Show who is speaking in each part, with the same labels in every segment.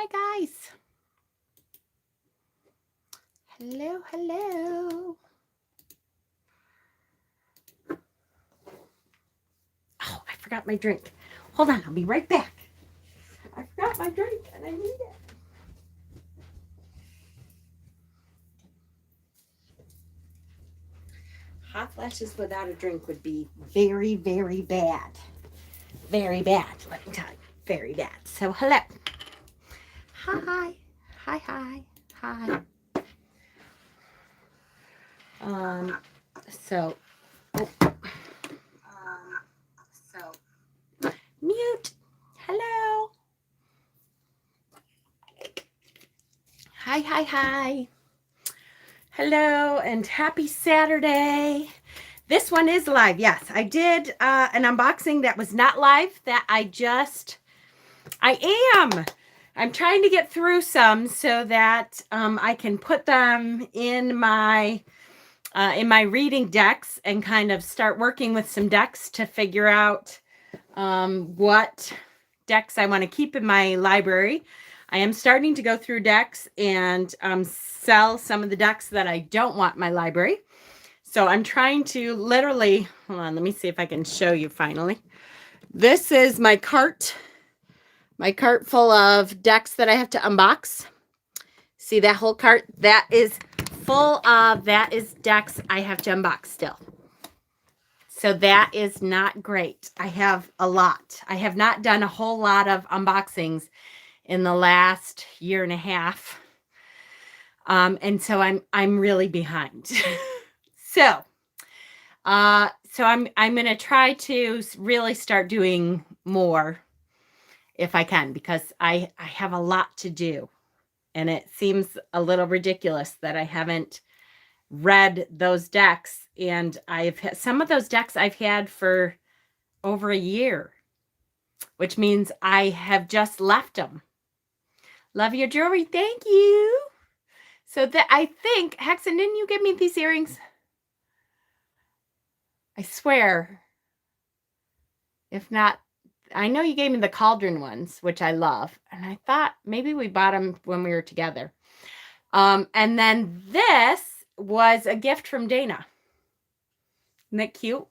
Speaker 1: Hi, guys. Hello, hello. Oh, I forgot my drink. Hold on, I'll be right back. I forgot my drink and I need it. Hot flashes without a drink would be very, very bad. Very bad, let me tell you. Very bad. So, hello. Hi. Hi, hi. Hi. So, oh. Mute. Hello. Hi, hi, hi. Hello and happy Saturday. This one is live. Yes, I did an unboxing that was not live that I'm trying to get through some so that I can put them in my reading decks and kind of start working with some decks to figure out what decks I want to keep in my library. I am starting to go through decks and sell some of the decks that I don't want in my library. So I'm trying to literally, hold on, let me see if I can show you finally. This is my cart full of decks that I have to unbox. See that whole cart? That is full of, that is decks I have to unbox still. So that is not great. I have a lot. I have not done a whole lot of unboxings in the last year and a half. And so I'm really behind. So I'm going to try to really start doing more if I can, because I have a lot to do. And it seems a little ridiculous that I haven't read those decks. And some of those decks I've had for over a year, which means I have just left them. Love your jewelry. Thank you. So that I think, Hexen, didn't you give me these earrings? I swear. If not, I know you gave me the cauldron ones, which I love. And I thought maybe we bought them when we were together. And then this was a gift from Dana. Isn't that cute?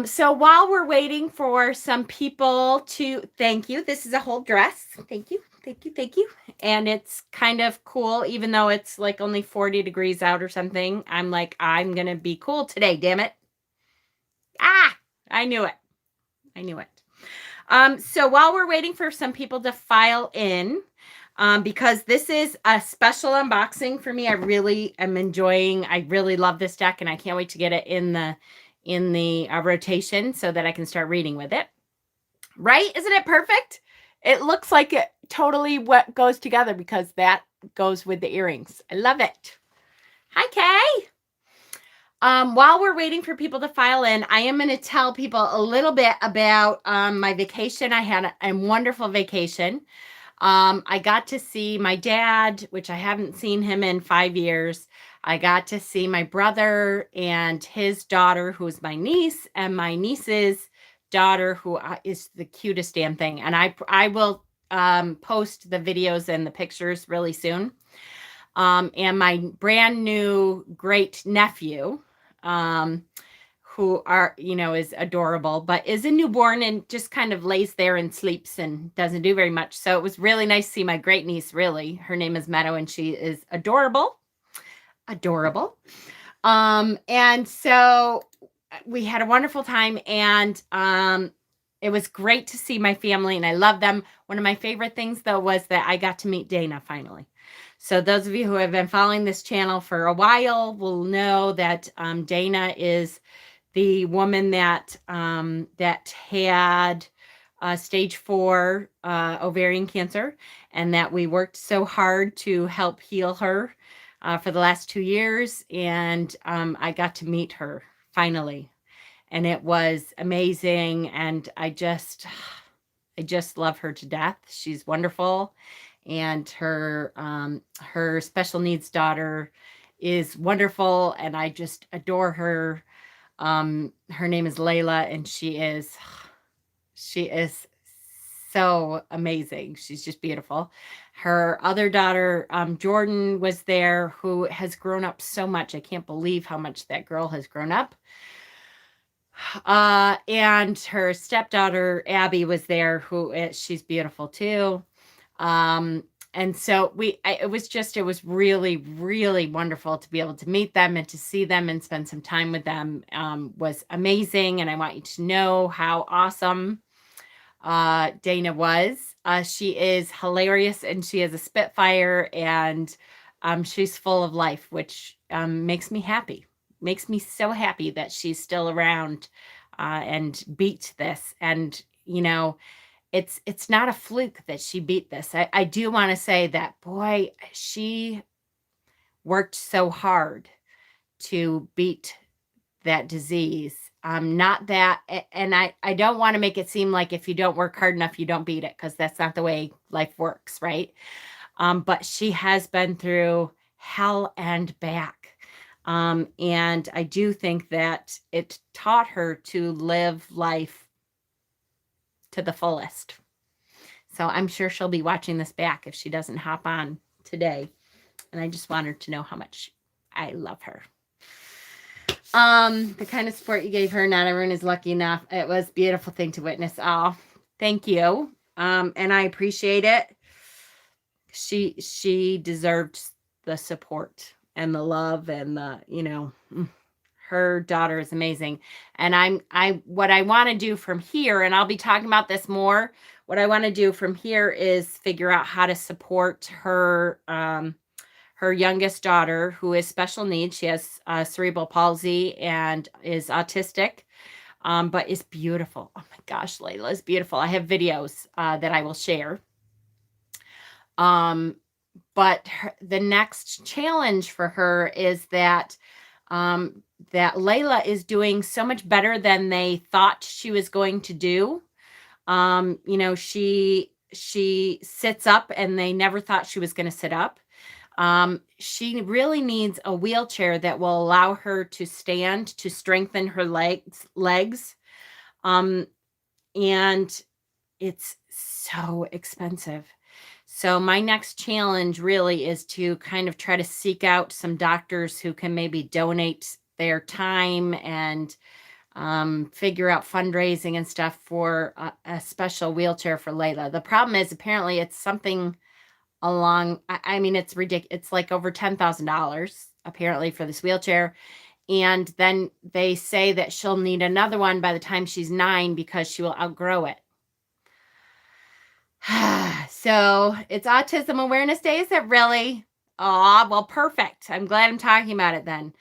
Speaker 1: So while we're waiting for some people to, thank you. This is a whole dress. Thank you. Thank you. Thank you. And it's kind of cool, even though it's like only 40 degrees out or something. I'm like, I'm going to be cool today. Damn it. Ah, I knew it. I knew it. So while we're waiting for some people to file in, because this is a special unboxing for me, I really am enjoying, I really love this deck and I can't wait to get it in the rotation so that I can start reading with it. Right? Isn't it perfect? It looks like it totally what goes together because that goes with the earrings. I love it. Hi, Kay. While we're waiting for people to file in, I am going to tell people a little bit about my vacation. I had a wonderful vacation. I got to see my dad, which I haven't seen him in 5 years. I got to see my brother and his daughter, who's my niece, and my niece's daughter, who is the cutest damn thing. And I will post the videos and the pictures really soon. And my brand new great nephew, who is adorable, but is a newborn and just kind of lays there and sleeps and doesn't do very much. So it was really nice to see my great niece, really. Her name is Meadow and she is adorable. Adorable. And so we had a wonderful time and it was great to see my family and I love them. One of my favorite things though was that I got to meet Dana finally. So those of you who have been following this channel for a while will know that Dana is the woman that had stage 4 ovarian cancer, and that we worked so hard to help heal her for the last 2 years. And I got to meet her finally, and it was amazing. And I just love her to death. She's wonderful. And her special needs daughter is wonderful. And I just adore her. Her name is Layla and she is so amazing. She's just beautiful. Her other daughter, Jordan, was there, who has grown up so much. I can't believe how much that girl has grown up. And her stepdaughter, Abby, was there, she's beautiful too. And so it was really, really wonderful to be able to meet them and to see them and spend some time with them. Was amazing. And I want you to know how awesome Dana was. She is hilarious, and she is a spitfire, and she's full of life, which makes me happy. Makes me so happy that she's still around and beat this. And, you know, it's not a fluke that she beat this. I do want to say that, boy, she worked so hard to beat that disease. Not that, and I don't want to make it seem like if you don't work hard enough, you don't beat it, because that's not the way life works, right? But she has been through hell and back. And I do think that it taught her to live life to the fullest. So I'm sure she'll be watching this back if she doesn't hop on today. And I just want her to know how much I love her. The kind of support you gave her, not everyone is lucky enough. It was a beautiful thing to witness. Oh, thank you. And I appreciate it. She deserved the support and the love, and her daughter is amazing. And what I want to do from here, and I'll be talking about this more, what I want to do from here is figure out how to support her, her youngest daughter, who is special needs. She has cerebral palsy and is autistic, but is beautiful. Oh my gosh, Layla is beautiful. I have videos that I will share. But the next challenge for her is that that Layla is doing so much better than they thought she was going to do. She sits up, and they never thought she was going to sit up. She really needs a wheelchair that will allow her to stand, to strengthen her legs. And it's so expensive. So my next challenge really is to kind of try to seek out some doctors who can maybe donate their time and figure out fundraising and stuff for a special wheelchair for Layla. The problem is, apparently it's something along, it's ridiculous. It's like over $10,000 apparently for this wheelchair. And then they say that she'll need another one by the time she's 9 because she will outgrow it. So it's Autism Awareness Day. Is it really? Oh, well, perfect. I'm glad I'm talking about it then.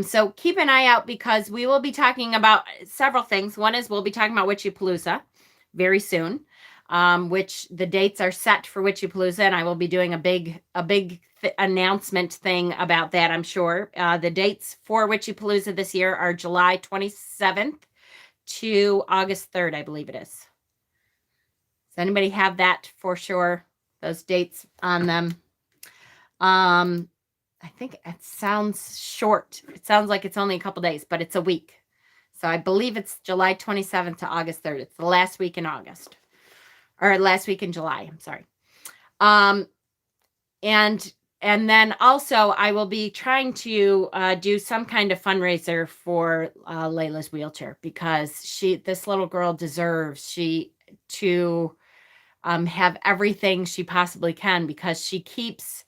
Speaker 1: So keep an eye out, because we will be talking about several things. One is we'll be talking about Witchypalooza very soon, which the dates are set for Witchypalooza, and I will be doing a big announcement thing about that, I'm sure. The dates for Witchypalooza this year are July 27th to August 3rd, I believe it is. Does anybody have that for sure? Those dates on them? I think it sounds short. It sounds like it's only a couple days, but it's a week. So I believe it's July 27th to August 3rd. It's the last week in August, or last week in July. I'm sorry. And then also I will be trying to do some kind of fundraiser for Layla's wheelchair, because this little girl deserves to have everything she possibly can, because she keeps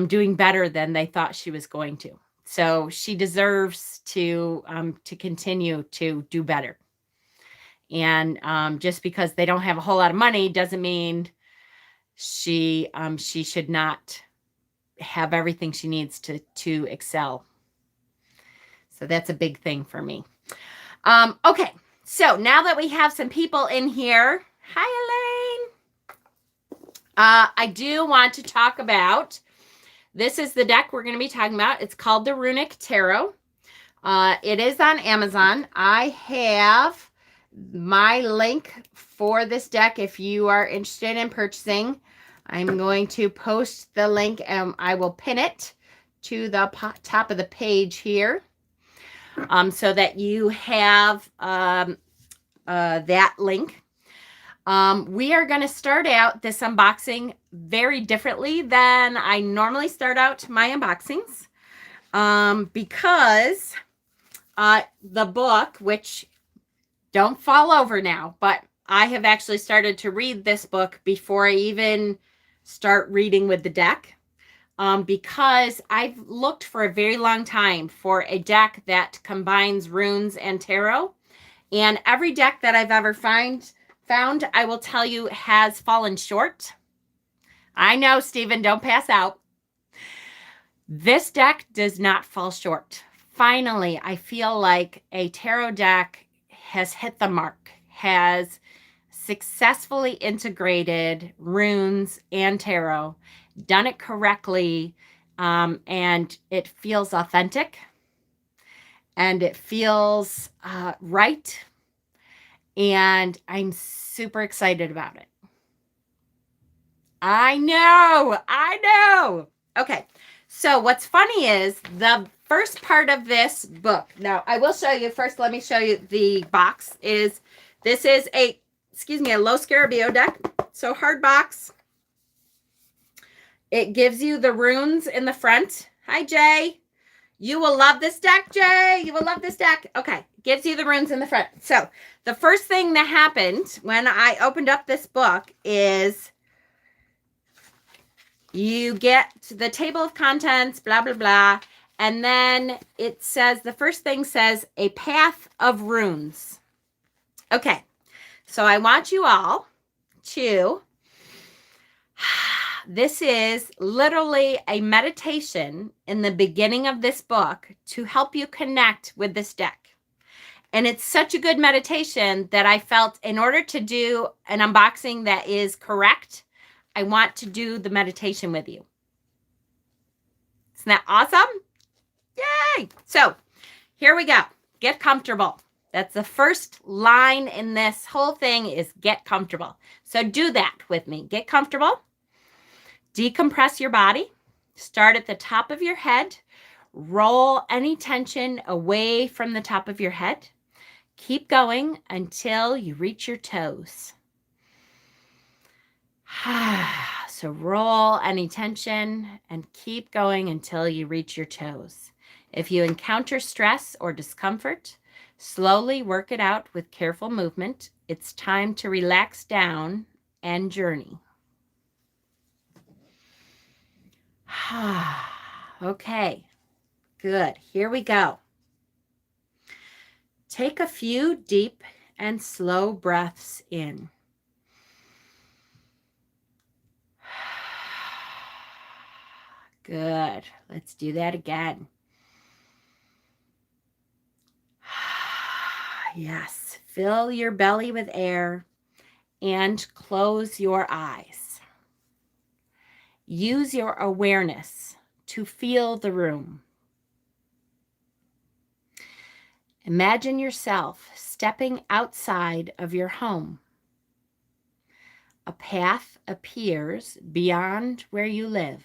Speaker 1: doing better than they thought she was going to. So she deserves to continue to do better. And just because they don't have a whole lot of money doesn't mean she should not have everything she needs to excel. So that's a big thing for me. Okay, so now that we have some people in here, hi Elaine. I do want to talk about, this is the deck we're going to be talking about. It's called the Runic Tarot. It is on Amazon. I have my link for this deck if you are interested in purchasing. I'm going to post the link, and I will pin it to the top of the page here, so that you have that link. We are going to start out this unboxing very differently than I normally start out my unboxings, because the book, which don't fall over now, but I have actually started to read this book before I even start reading with the deck, because I've looked for a very long time for a deck that combines runes and tarot, and every deck that I've ever found, I will tell you, has fallen short. I know, Stephen, don't pass out. This deck does not fall short. Finally, I feel like a tarot deck has hit the mark, has successfully integrated runes and tarot, done it correctly, and it feels authentic, and it feels right, and I'm super excited about it. I know. Okay, so what's funny is the first part of this book. Now, I will show you first. Let me show you the box. This is a low Scarabeo deck. So hard box. It gives you the runes in the front. Hi, Jay. You will love this deck, Jay. You will love this deck. Okay, gives you the runes in the front. So the first thing that happened when I opened up this book is you get the table of contents, blah, blah, blah. And then it says, the first thing says, a path of runes. Okay, so I want you all to, this is literally a meditation in the beginning of this book to help you connect with this deck. And it's such a good meditation that I felt in order to do an unboxing that is correct, I want to do the meditation with you. Isn't that awesome? Yay! So here we go. Get comfortable. That's the first line in this whole thing is get comfortable. So do that with me. Get comfortable. Decompress your body. Start at the top of your head. Roll any tension away from the top of your head. Keep going until you reach your toes. So roll any tension and keep going until you reach your toes. If you encounter stress or discomfort, slowly work it out with careful movement. It's time to relax down and journey. Okay, good. Here we go. Take a few deep and slow breaths in. Good. Let's do that again. Yes. Fill your belly with air and close your eyes. Use your awareness to feel the room. Imagine yourself stepping outside of your home. A path appears beyond where you live.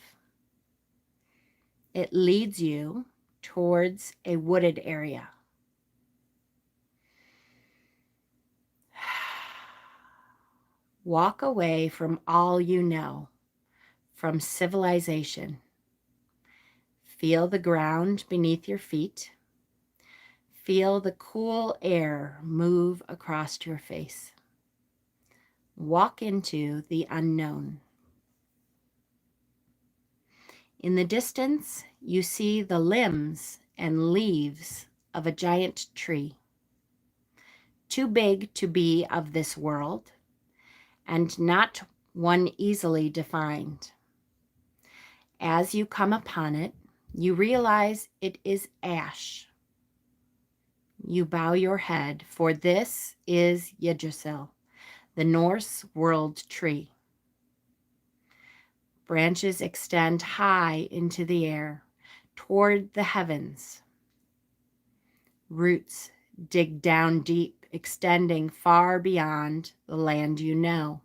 Speaker 1: It leads you towards a wooded area. Walk away from all you know, from civilization. Feel the ground beneath your feet. Feel the cool air move across your face. Walk into the unknown. In the distance, you see the limbs and leaves of a giant tree, too big to be of this world, and not one easily defined. As you come upon it, you realize it is ash. You bow your head, for this is Yggdrasil, the Norse world tree. Branches extend high into the air, toward the heavens. Roots dig down deep, extending far beyond the land you know.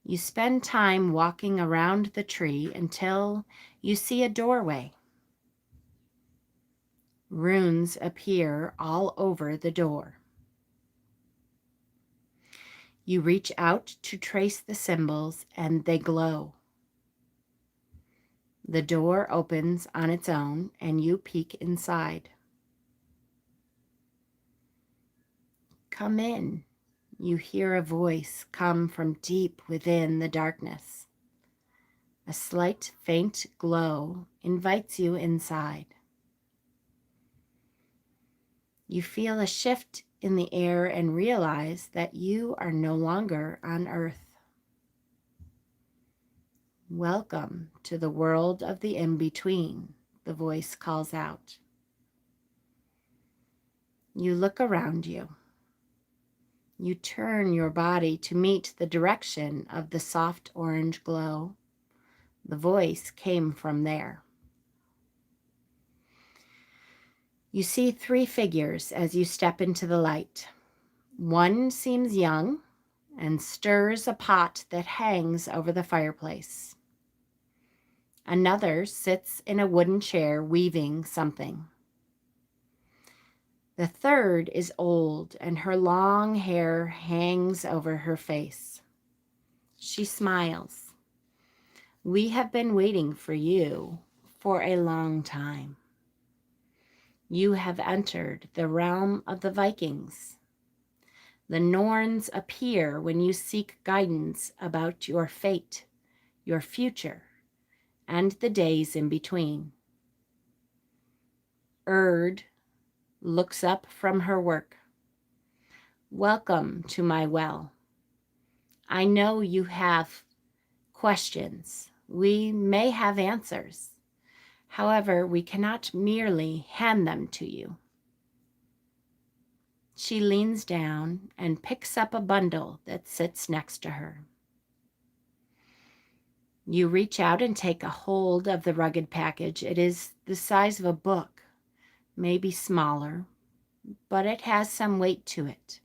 Speaker 1: You spend time walking around the tree until you see a doorway. Runes appear all over the door. You reach out to trace the symbols and they glow. The door opens on its own and you peek inside. Come in. You hear a voice come from deep within the darkness. A slight, faint glow invites you inside. You feel a shift in the air and realize that you are no longer on Earth. Welcome to the world of the in-between, the voice calls out. You look around you. You turn your body to meet the direction of the soft orange glow. The voice came from there. You see 3 figures as you step into the light. One seems young and stirs a pot that hangs over the fireplace. Another sits in a wooden chair weaving something. The third is old and her long hair hangs over her face. She smiles. We have been waiting for you for a long time. You have entered the realm of the Vikings. The Norns appear when you seek guidance about your fate, your future, and the days in between. Erd looks up from her work. Welcome to my well. I know you have questions. We may have answers. However, we cannot merely hand them to you. She leans down and picks up a bundle that sits next to her. You reach out and take a hold of the rugged package. It is the size of a book, maybe smaller, but it has some weight to it.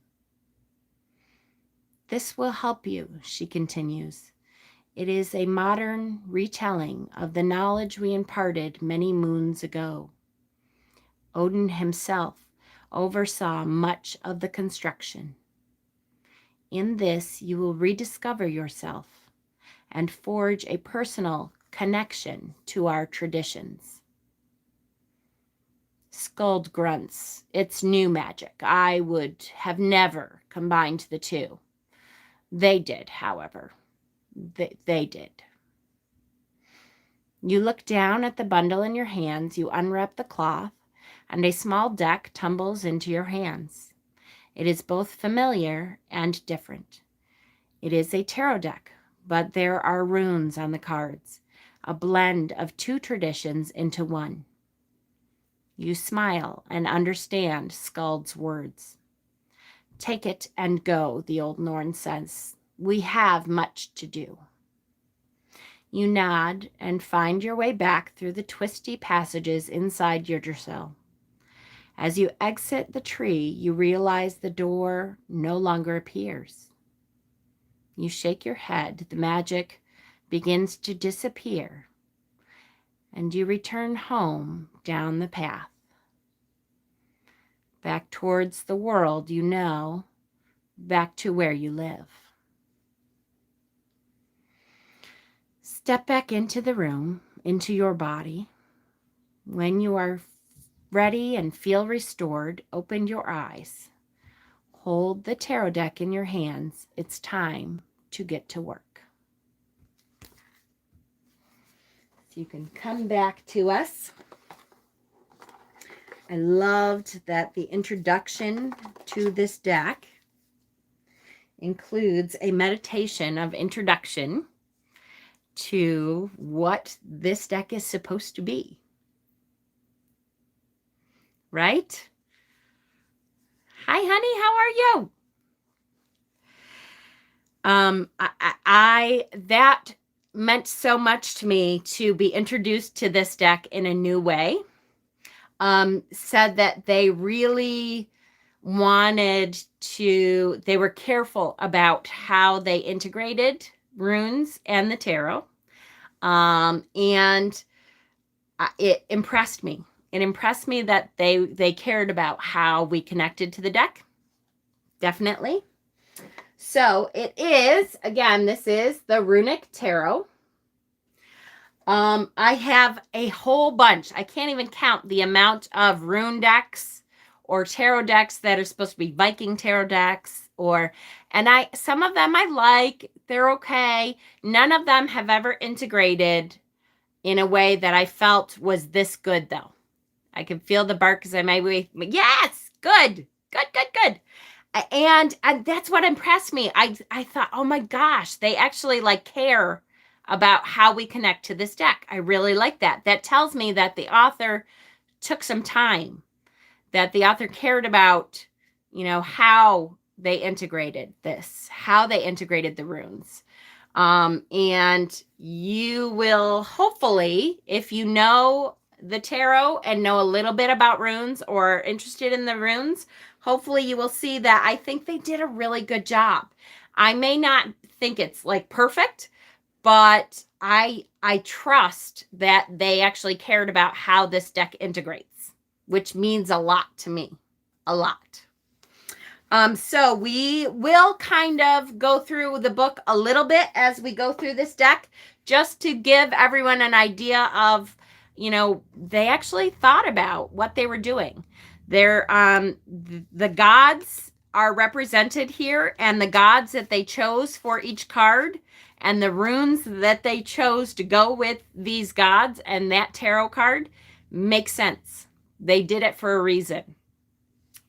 Speaker 1: This will help you, she continues. It is a modern retelling of the knowledge we imparted many moons ago. Odin himself oversaw much of the construction. In this, you will rediscover yourself and forge a personal connection to our traditions. Skuld grunts. It's new magic. I would have never combined the two. They did, however. They did. You look down at the bundle in your hands, you unwrap the cloth, and a small deck tumbles into your hands. It is both familiar and different. It is a tarot deck, but there are runes on the cards, a blend of 2 traditions into one. You smile and understand Skuld's words. Take it and go, the old Norn says. We have much to do. You nod and find your way back through the twisty passages inside Yggdrasil. As you exit the tree, you realize the door no longer appears. You shake your head. The magic begins to disappear, and you return home down the path. Back towards the world you know, back to where you live. Step back into the room, into your body. When you are ready and feel restored, open your eyes. Hold the tarot deck in your hands. It's time to get to work. So you can come back to us. I loved that the introduction to this deck includes a meditation of introduction to what this deck is supposed to be. Right? Hi, honey. How are you? That meant so much to me to be introduced to this deck in a new way. Said that they really they were careful about how they integrated runes and the tarot. And it impressed me. It impressed me that they cared about how we connected to the deck. Definitely. So it is, again, this is the Runic Tarot. I have a whole bunch. I can't even count the amount of rune decks or tarot decks that are supposed to be Viking tarot decks, and some of them I like, they're okay. None of them have ever integrated in a way that I felt was this good, though. I can feel the bark as I may be. Yes, good. And that's what impressed me. I thought, oh my gosh, they actually like care about how we connect to this deck. I really like that. That tells me that the author took some time, that the author cared about, how they integrated this, how they integrated the runes. And you will hopefully, if you know the tarot and know a little bit about runes or interested in the runes, hopefully you will see that I think they did a really good job. I may not think it's like perfect, but I trust that they actually cared about how this deck integrates, which means a lot to me. A lot. So we will kind of go through the book a little bit as we go through this deck, just to give everyone an idea of, they actually thought about what they were doing. The gods are represented here, and the gods that they chose for each card, and the runes that they chose to go with these gods and that tarot card make sense. They did it for a reason.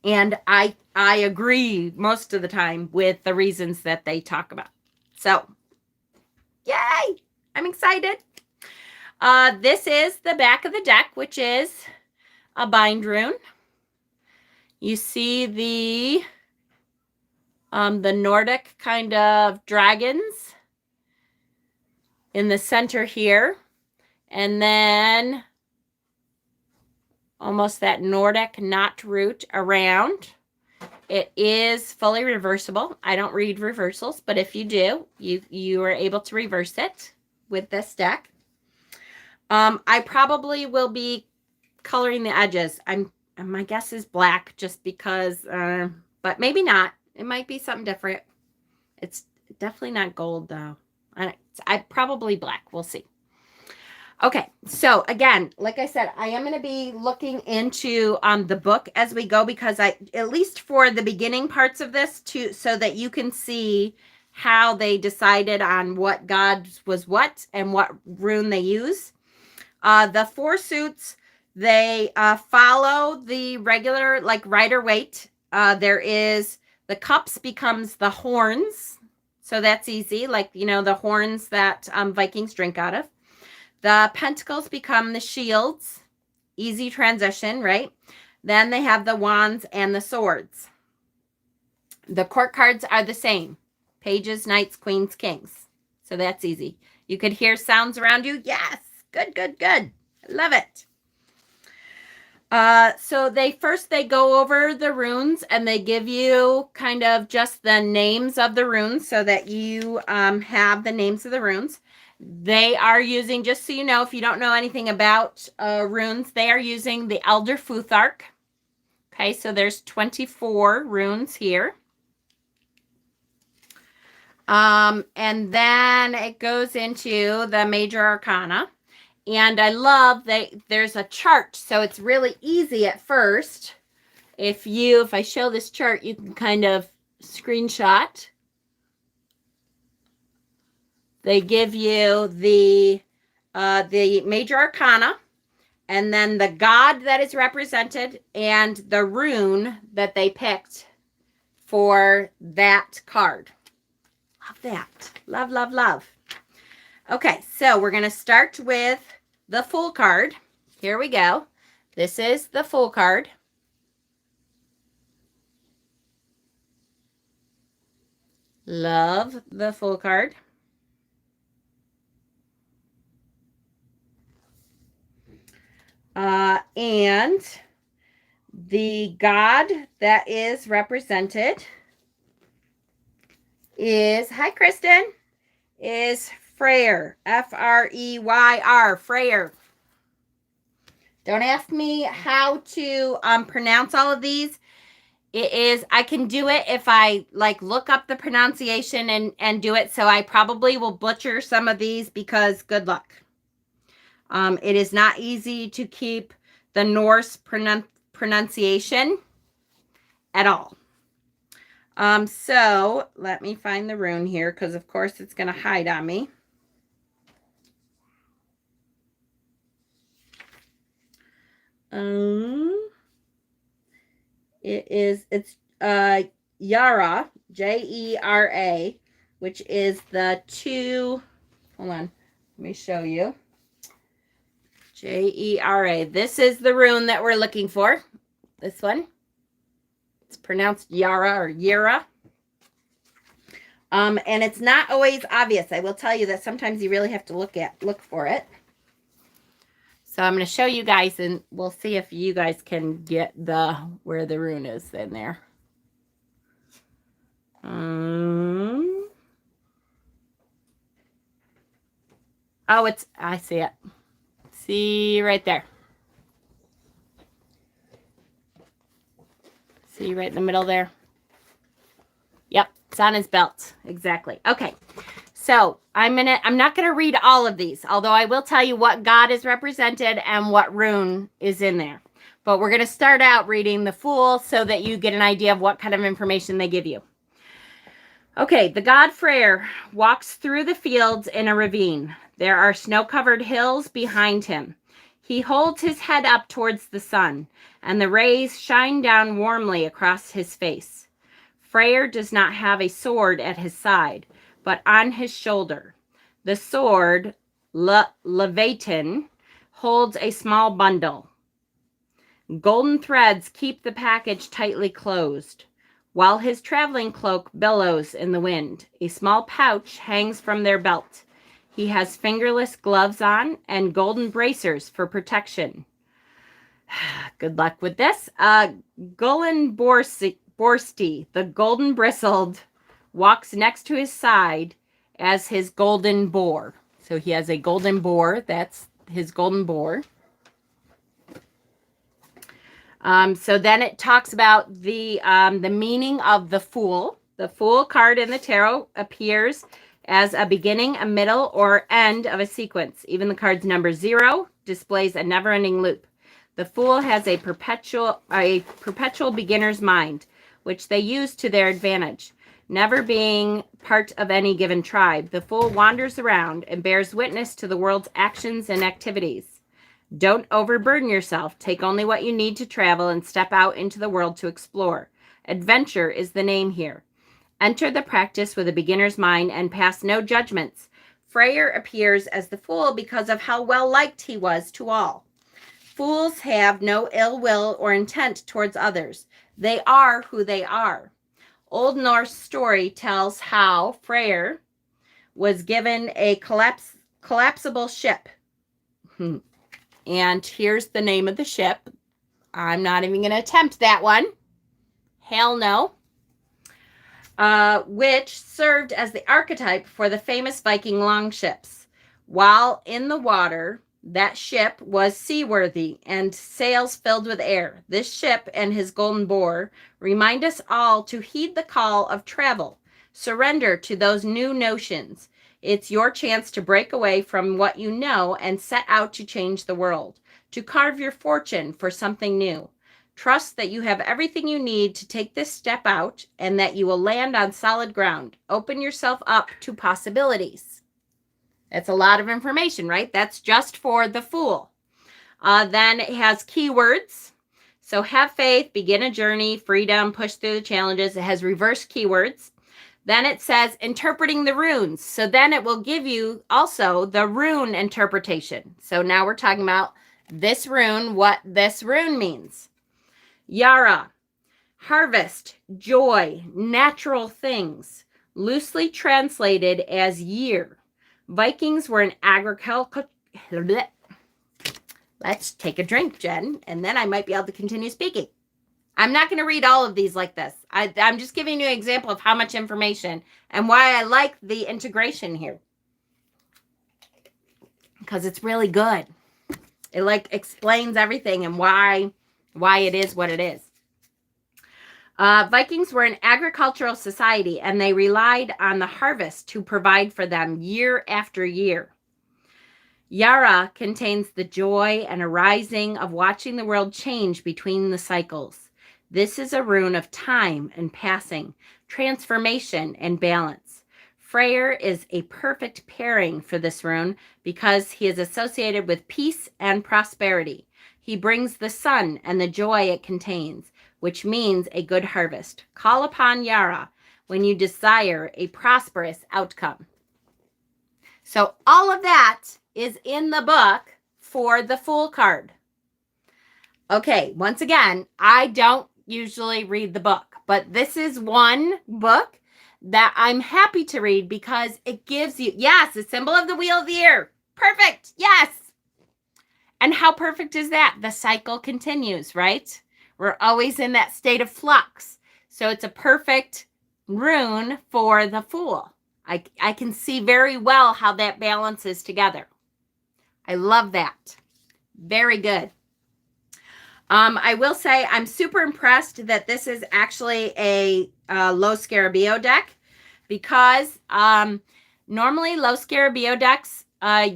Speaker 1: And I agree most of the time with the reasons that they talk about. So, yay! I'm excited. This is the back of the deck, which is a bind rune. You see the Nordic kind of dragons in the center here. And then almost that Nordic knot root around. It is fully reversible. I don't read reversals, but if you do, you are able to reverse it with this deck. I probably will be coloring the edges. My guess is black, just because, but maybe not. It might be something different. It's definitely not gold, though. I probably black. We'll see. Okay, so again, like I said, I am going to be looking into the book as we go, because at least for the beginning parts of this, so that you can see how they decided on what god was what and what rune they use. The 4 suits, they follow the regular, like, Rider-Waite. There is the cups becomes the horns, so that's easy, like, the horns that Vikings drink out of. The pentacles become the shields. Easy transition, right? Then they have the wands and the swords. The court cards are the same. Pages, knights, queens, kings. So that's easy. You could hear sounds around you. Yes. Good. I love it. So they go over the runes, and they give you kind of just the names of the runes, so that you have the names of the runes. They are using, just so you know, if you don't know anything about runes, they are using the Elder Futhark. Okay, so there's 24 runes here. And then it goes into the Major Arcana. And I love that there's a chart, so it's really easy at first. If I show this chart, you can kind of screenshot. They give you the Major Arcana, and then the god that is represented, and the rune that they picked for that card. Love that. Love. Okay, so we're going to start with the Fool card. Here we go. This is the Fool card. Love the Fool card. And the god that is represented is, hi Kristen, is Freyr. F-R-E-Y-R, Freyr. Don't ask me how to pronounce all of these. It is, I can do it if I like look up the pronunciation and do it. So I probably will butcher some of these because good luck. It is not easy to keep the Norse pronunciation at all. So let me find the rune here because of course it's going to hide on me. It's Yara, Jera, which is the two, hold on, let me show you. Jera. This is the rune that we're looking for. This one. It's pronounced Yara or Yera. And it's not always obvious. I will tell you that sometimes you really have to look for it. So I'm going to show you guys, and we'll see if you guys can get where the rune is in there. Oh, I see it. See right there. See right in the middle there? Yep, it's on his belt. Exactly. Okay. So I'm not gonna read all of these, although I will tell you what god is represented and what rune is in there. But we're gonna start out reading the Fool so that you get an idea of what kind of information they give you. Okay, the god Freyr walks through the fields in a ravine. There are snow-covered hills behind him. He holds his head up towards the sun, and the rays shine down warmly across his face. Freyr does not have a sword at his side, but on his shoulder. The sword, Leviathan, holds a small bundle. Golden threads keep the package tightly closed, while his traveling cloak billows in the wind. A small pouch hangs from their belt. He has fingerless gloves on and golden bracers for protection. Good luck with this. Gulen Borsti, the golden bristled, walks next to his side as his golden boar. So he has a golden boar. That's his golden boar. So then it talks about the meaning of the Fool. The Fool card in the tarot appears as a beginning, a middle, or end of a sequence. Even the card's number 0 displays a never-ending loop. The Fool has a perpetual beginner's mind, which they use to their advantage. Never being part of any given tribe, the Fool wanders around and bears witness to the world's actions and activities. Don't overburden yourself. Take only what you need to travel and step out into the world to explore. Adventure is the name here. Enter the practice with a beginner's mind and pass no judgments. Freyr appears as the Fool because of how well liked he was to all. Fools have no ill will or intent towards others. They are who they are. Old Norse story tells how Freyr was given a collapsible ship. And here's the name of the ship. I'm not even going to attempt that one. Hell no. Which served as the archetype for the famous Viking longships. While in the water, that ship was seaworthy and sails filled with air. This ship and his golden boar remind us all to heed the call of travel. Surrender to those new notions. It's your chance to break away from what you know and set out to change the world, to carve your fortune for something new. Trust that you have everything you need to take this step out and that you will land on solid ground. Open yourself up to possibilities. That's a lot of information, right? That's just for the Fool. Then it has keywords. So have faith, begin a journey, freedom, push through the challenges. It has reverse keywords. Then it says interpreting the runes. So then it will give you also the rune interpretation. So now we're talking about this rune, what this rune means. Yara, harvest, joy, natural things, loosely translated as year. Vikings were an agricultural... Let's take a drink, Jen, and then I might be able to continue speaking. I'm not going to read all of these like this. I'm just giving you an example of how much information and why I like the integration here. Because it's really good. It like explains everything and why it is what it is. Vikings were an agricultural society, and they relied on the harvest to provide for them year after year. Yara contains the joy and arising of watching the world change between the cycles. This is a rune of time and passing, transformation and balance. Freyr is a perfect pairing for this rune because he is associated with peace and prosperity. He brings the sun and the joy it contains, which means a good harvest. Call upon Yara when you desire a prosperous outcome. So all of that is in the book for the Fool card. Okay, once again, I don't usually read the book, but this is one book that I'm happy to read because it gives you, yes, the symbol of the wheel of the year. Perfect, yes. And how perfect is that? The cycle continues, right? We're always in that state of flux. So it's a perfect rune for the Fool. I can see very well how that balances together. I love that. Very good. I will say I'm super impressed that this is actually a Los Scarabeo deck because normally Los Scarabeo decks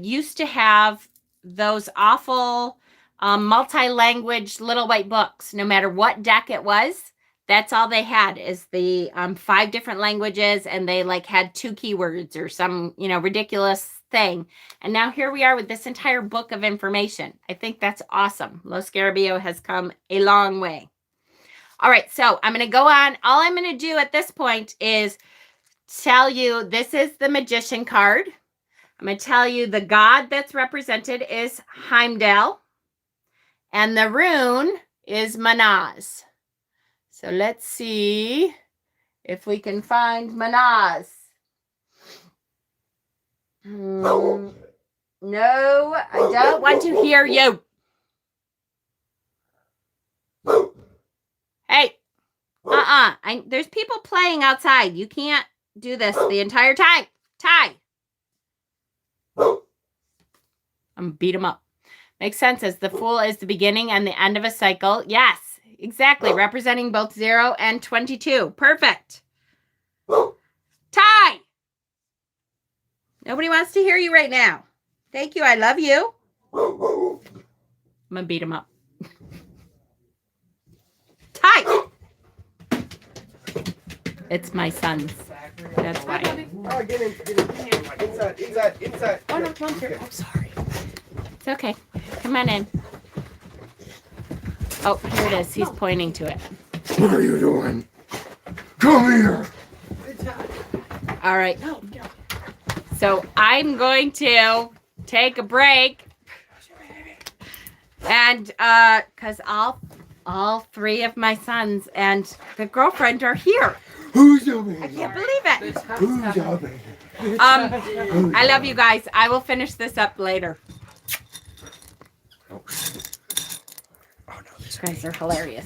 Speaker 1: used to have those awful multi-language little white books. No matter what deck it was, that's all they had is the 5 different languages, and they like had 2 keywords or some, ridiculous thing. And now here we are with this entire book of information. I think that's awesome. Los Scarabeo has come a long way. All right, so I'm going to go on. All I'm going to do at this point is tell you this is the Magician card. I'm going to tell you the god that's represented is Heimdall, and the rune is Manaz. So let's see if we can find Manaz. No, I don't want to hear you. Hey, there's people playing outside. You can't do this the entire time. Ty. I'm going to beat him up. Makes sense, as the Fool is the beginning and the end of a cycle. Yes, exactly. Representing both 0 and 22. Perfect. Ty. Nobody wants to hear you right now. Thank you. I love you. I'm going to beat him up. Ty. It's my son's. That's why.
Speaker 2: Oh, get in. Inside.
Speaker 1: Oh, no, come on, here. I'm sorry. It's okay. Come on in. Oh, here it is. He's pointing to it.
Speaker 2: What are you doing? Come here.
Speaker 1: All right. So I'm going to take a break. And because all 3 of my sons and the girlfriend are here.
Speaker 2: Who's your baby?
Speaker 1: I can't believe it.
Speaker 2: Who's your baby?
Speaker 1: I love you guys. I will finish this up later.
Speaker 2: Oh, no,
Speaker 1: You guys are hilarious.